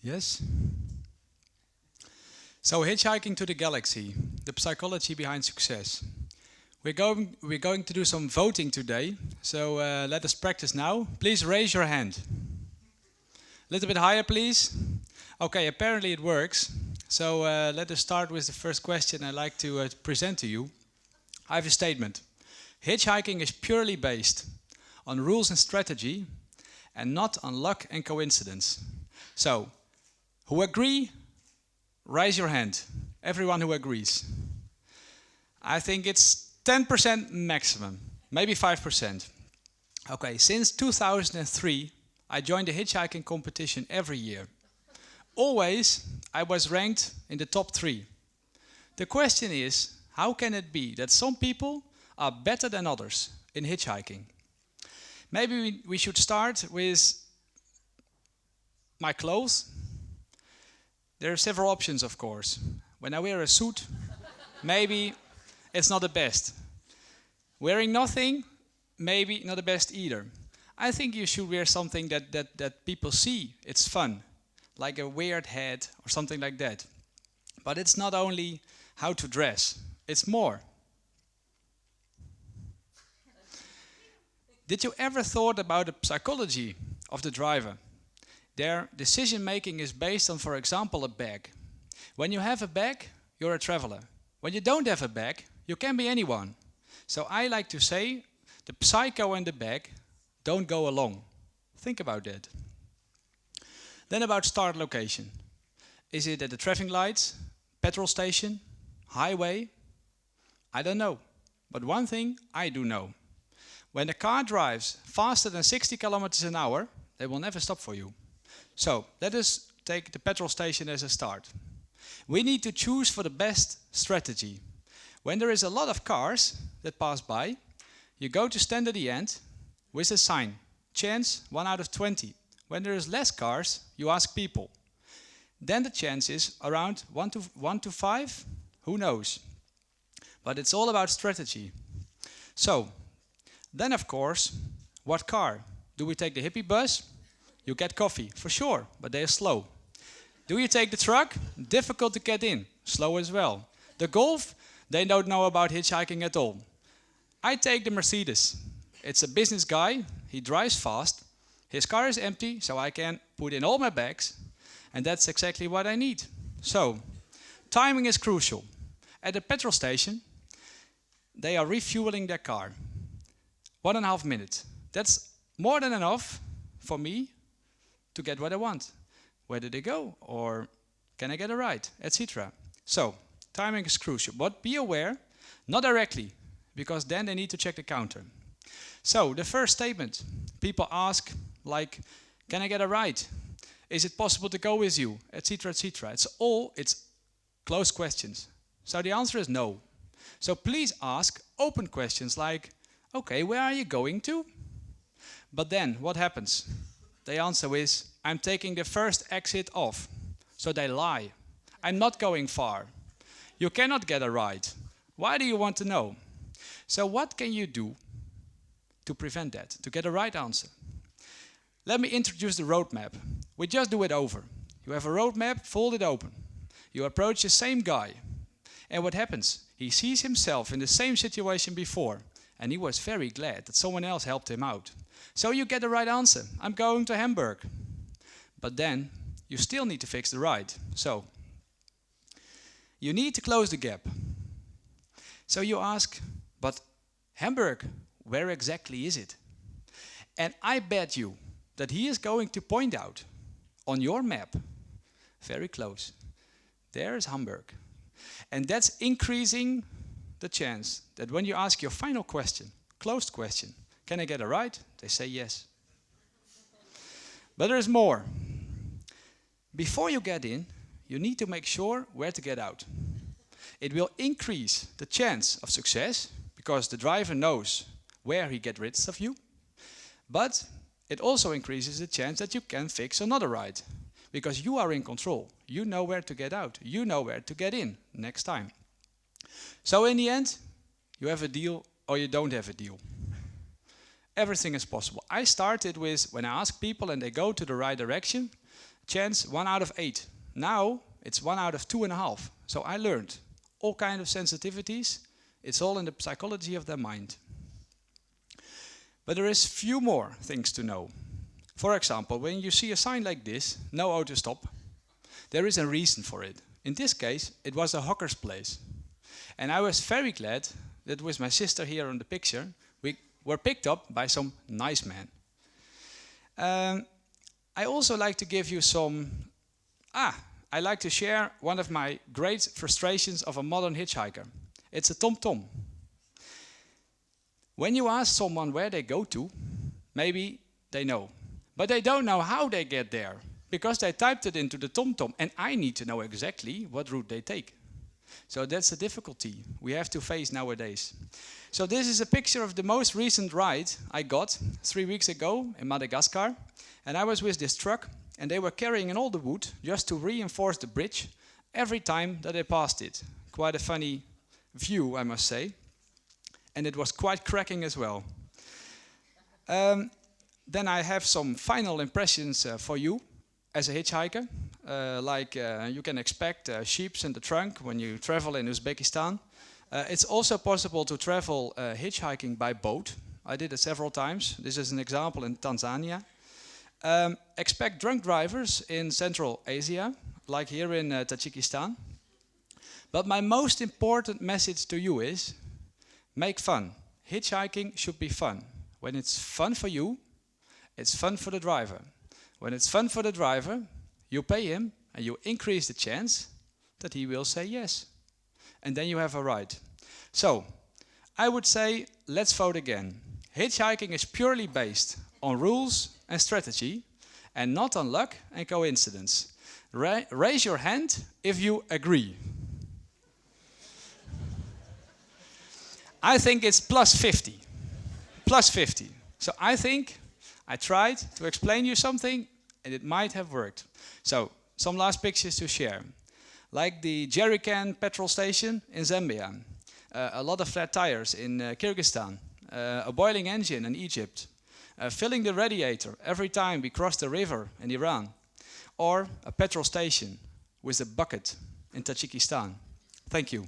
Yes. So, Hitchhiking to the Galaxy, the psychology behind success. We're going to do some voting today. So let us practice now. Please raise your hand. A little bit higher, please. Okay, apparently it works. So let us start with the first question I'd like to present to you. I have a statement. Hitchhiking is purely based on rules and strategy and not on luck and coincidence. So, who agree? Raise your hand. Everyone who agrees. I think it's 10% maximum, maybe 5%. Okay, since 2003, I joined a hitchhiking competition every year. Always, I was ranked in the top 3. The question is, how can it be that some people are better than others in hitchhiking? Maybe we should start with my clothes. There are several options, of course. When I wear a suit, maybe it's not the best. Wearing nothing, maybe not the best either. I think you should wear something that people see. It's fun, like a weird hat or something like that. But it's not only how to dress, it's more. Did you ever thought about the psychology of the driver? Their decision making is based on, for example, a bag. When you have a bag, you're a traveler. When you don't have a bag, you can be anyone. So I like to say, the psycho and the bag don't go along. Think about that. Then about start location. Is it at the traffic lights, petrol station, highway? I don't know. But one thing I do know. When a car drives faster than 60 kilometers an hour, they will never stop for you. So let us take the petrol station as a start. We need to choose for the best strategy. When there is a lot of cars that pass by, you go to stand at the end with a sign. Chance 1 out of 20. When there is less cars, you ask people. Then the chance is around 1 to 5. Who knows? But it's all about strategy. So, then of course, what car? Do we take the hippie bus? You get coffee, for sure, but they are slow. Do you take the truck? Difficult to get in, slow as well. The Golf? They don't know about hitchhiking at all. I take the Mercedes. It's a business guy, he drives fast. His car is empty, so I can put in all my bags. And that's exactly what I need. So, timing is crucial. At the petrol station, they are refueling their car. 1.5 minutes. That's more than enough for me to get what I want. Where did they go? Or can I get a ride? Etc. So, timing is crucial. But be aware, not directly, because then they need to check the counter. So, the first statement. People ask, like, can I get a ride? Is it possible to go with you? Etc. etc. It's closed questions. So the answer is no. So please ask open questions like, okay, where are you going to? But then what happens? The answer is, I'm taking the first exit off. So they lie. I'm not going far. You cannot get a ride. Why do you want to know? So what can you do to prevent that, to get a right answer? Let me introduce the roadmap. We just do it over. You have a roadmap, fold it open. You approach the same guy. And what happens? He sees himself in the same situation before. And he was very glad that someone else helped him out. So you get the right answer. I'm going to Hamburg. But then you still need to fix the ride. So you need to close the gap. So you ask, but Hamburg, where exactly is it? And I bet you that he is going to point out on your map, very close, there is Hamburg. And that's increasing the chance that when you ask your final question, closed question, can I get a ride? They say yes. But there is more. Before you get in, you need to make sure where to get out. It will increase the chance of success because the driver knows where he gets rid of you. But it also increases the chance that you can fix another ride because you are in control. You know where to get out. You know where to get in next time. So in the end, you have a deal or you don't have a deal. Everything is possible. I started with when I ask people and they go to the right direction, chance 1 out of 8. Now it's 1 out of 2.5. So I learned all kind of sensitivities. It's all in the psychology of their mind. But there is few more things to know. For example, when you see a sign like this, no auto stop, there is a reason for it. In this case, it was a hawker's place. And I was very glad that with my sister here on the picture, we were picked up by some nice man. I also like to give you I like to share one of my great frustrations of a modern hitchhiker. It's a tom-tom. When you ask someone where they go to, maybe they know. But they don't know how they get there, because they typed it into the tom-tom, and I need to know exactly what route they take. So that's a difficulty we have to face nowadays. So this is a picture of the most recent ride I got 3 weeks ago in Madagascar. And I was with this truck, and they were carrying in all the wood just to reinforce the bridge every time that they passed it. Quite a funny view, I must say. And it was quite cracking as well. Then I have some final impressions for you as a hitchhiker. You can expect sheeps in the trunk when you travel in Uzbekistan. It's also possible to travel hitchhiking by boat. I did it several times. This is an example in Tanzania. Expect drunk drivers in Central Asia, like here in Tajikistan. But my most important message to you is, make fun. Hitchhiking should be fun. When it's fun for you, it's fun for the driver. When it's fun for the driver, you pay him and you increase the chance that he will say yes. And then you have a ride. So, I would say, let's vote again. Hitchhiking is purely based on rules and strategy, and not on luck and coincidence. Raise your hand if you agree. I think it's plus 50. Plus 50. So I think I tried to explain you something, and it might have worked. So, some last pictures to share. Like the jerrycan petrol station in Zambia. A lot of flat tires in Kyrgyzstan. A boiling engine in Egypt. Filling the radiator every time we cross the river in Iran. Or a petrol station with a bucket in Tajikistan. Thank you.